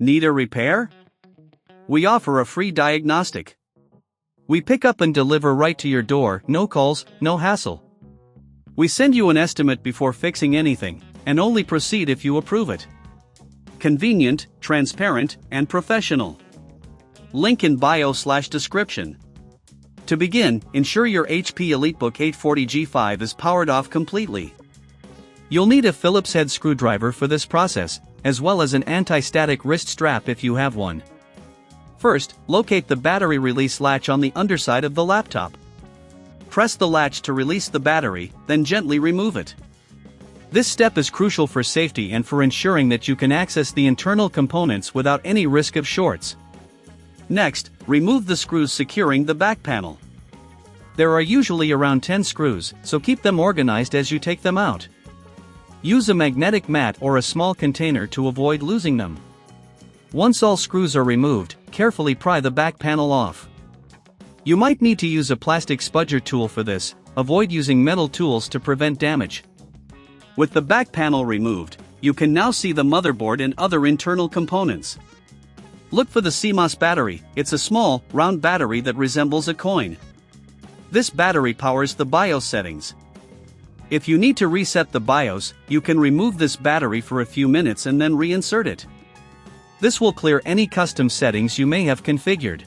Need a repair? We offer a free diagnostic. We pick up and deliver right to your door, no calls, no hassle. We send you an estimate before fixing anything, and only proceed if you approve it. Convenient, transparent, and professional. Link in bio/description. To begin, ensure your HP EliteBook 840G5 is powered off completely. You'll need a Phillips head screwdriver for this process, as well as an anti-static wrist strap if you have one. First, locate the battery release latch on the underside of the laptop. Press the latch to release the battery, then gently remove it. This step is crucial for safety and for ensuring that you can access the internal components without any risk of shorts. Next, remove the screws securing the back panel. There are usually around 10 screws, so keep them organized as you take them out. Use a magnetic mat or a small container to avoid losing them. Once all screws are removed, carefully pry the back panel off. You might need to use a plastic spudger tool for this. Avoid using metal tools to prevent damage. With the back panel removed, you can now see the motherboard and other internal components. Look for the CMOS battery. It's a small, round battery that resembles a coin. This battery powers the BIOS settings. If you need to reset the BIOS, you can remove this battery for a few minutes and then reinsert it. This will clear any custom settings you may have configured.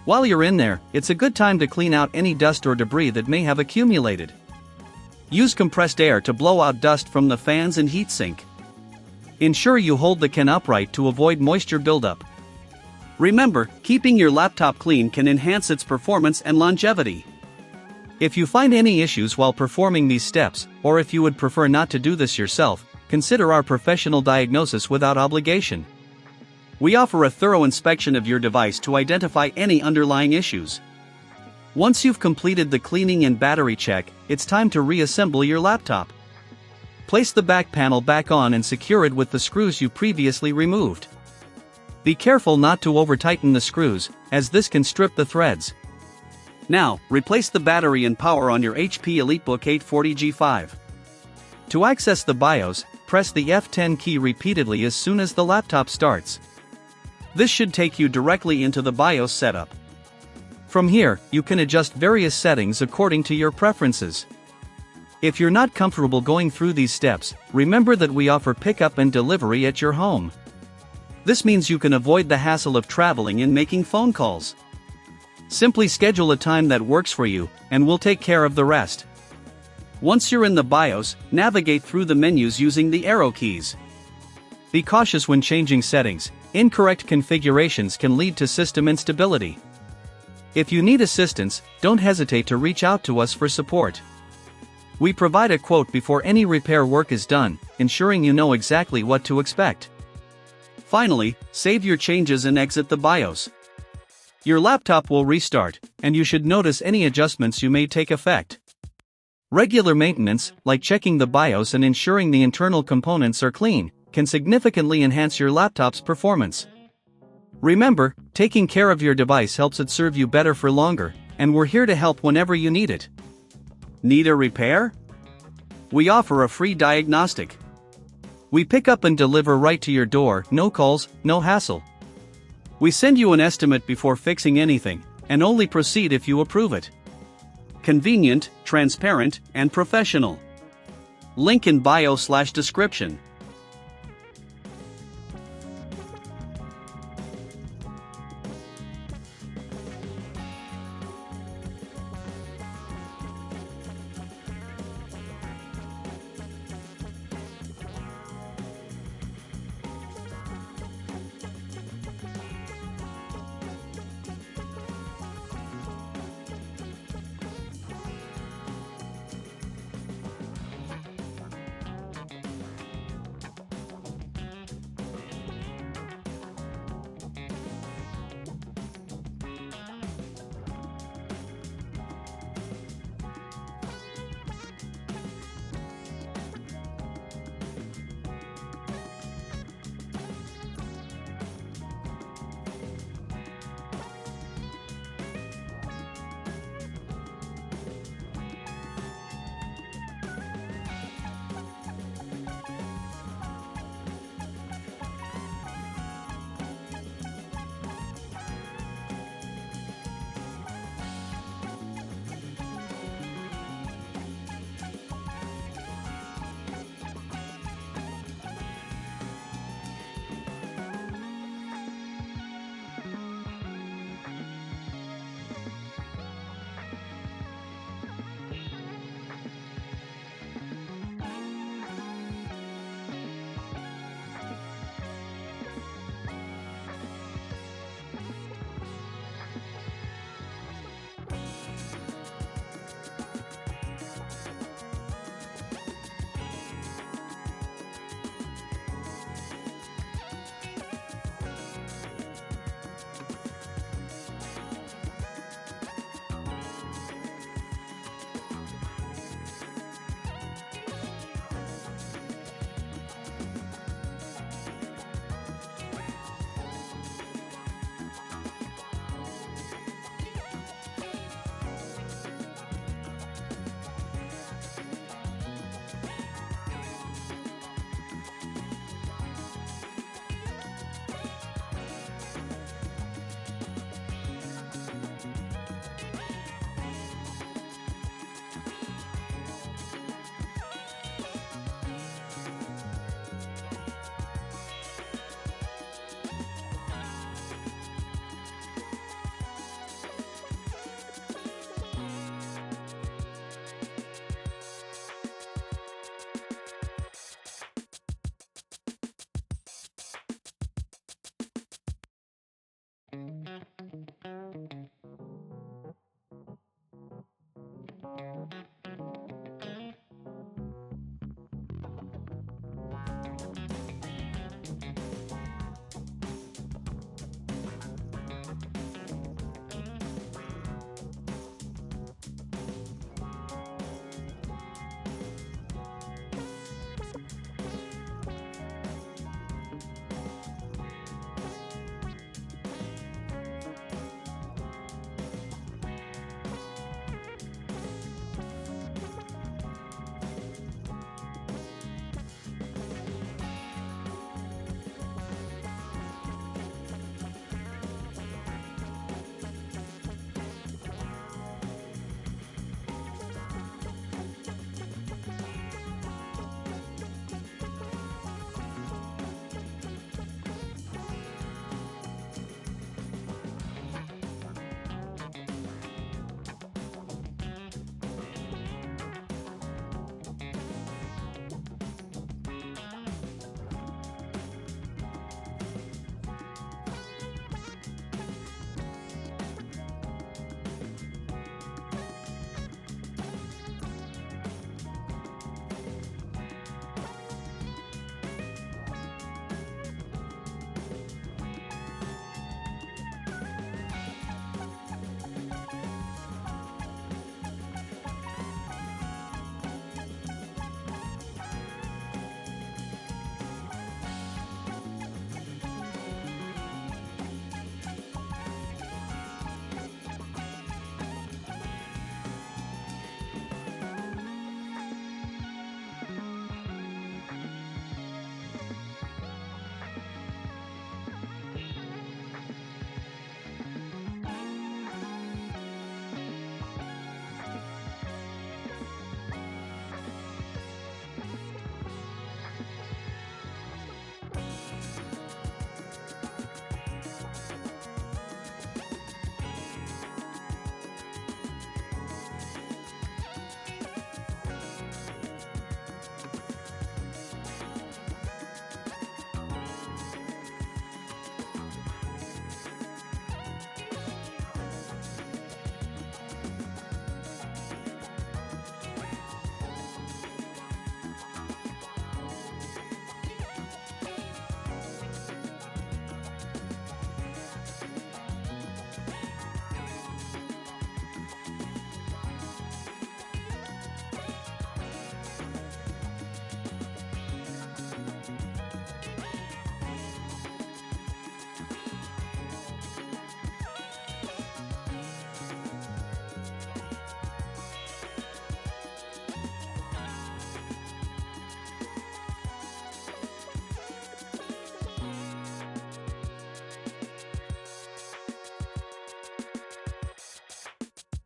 While you're in there, it's a good time to clean out any dust or debris that may have accumulated. Use compressed air to blow out dust from the fans and heatsink. Ensure you hold the can upright to avoid moisture buildup. Remember, keeping your laptop clean can enhance its performance and longevity. If you find any issues while performing these steps, or if you would prefer not to do this yourself, consider our professional diagnosis without obligation. We offer a thorough inspection of your device to identify any underlying issues. Once you've completed the cleaning and battery check, it's time to reassemble your laptop. Place the back panel back on and secure it with the screws you previously removed. Be careful not to over-tighten the screws, as this can strip the threads. Now, replace the battery and power on your HP EliteBook 840G5. To access the BIOS, press the F10 key repeatedly as soon as the laptop starts. This should take you directly into the BIOS setup. From here, you can adjust various settings according to your preferences. If you're not comfortable going through these steps, remember that we offer pickup and delivery at your home. This means you can avoid the hassle of traveling and making phone calls. Simply schedule a time that works for you, and we'll take care of the rest. Once you're in the BIOS, navigate through the menus using the arrow keys. Be cautious when changing settings. Incorrect configurations can lead to system instability. If you need assistance, don't hesitate to reach out to us for support. We provide a quote before any repair work is done, ensuring you know exactly what to expect. Finally, save your changes and exit the BIOS. Your laptop will restart, and you should notice any adjustments you may take effect. Regular maintenance, like checking the BIOS and ensuring the internal components are clean, can significantly enhance your laptop's performance. Remember, taking care of your device helps it serve you better for longer, and we're here to help whenever you need it. Need a repair? We offer a free diagnostic. We pick up and deliver right to your door, no calls, no hassle. We send you an estimate before fixing anything, and only proceed if you approve it. Convenient, transparent, and professional. Link in bio/description.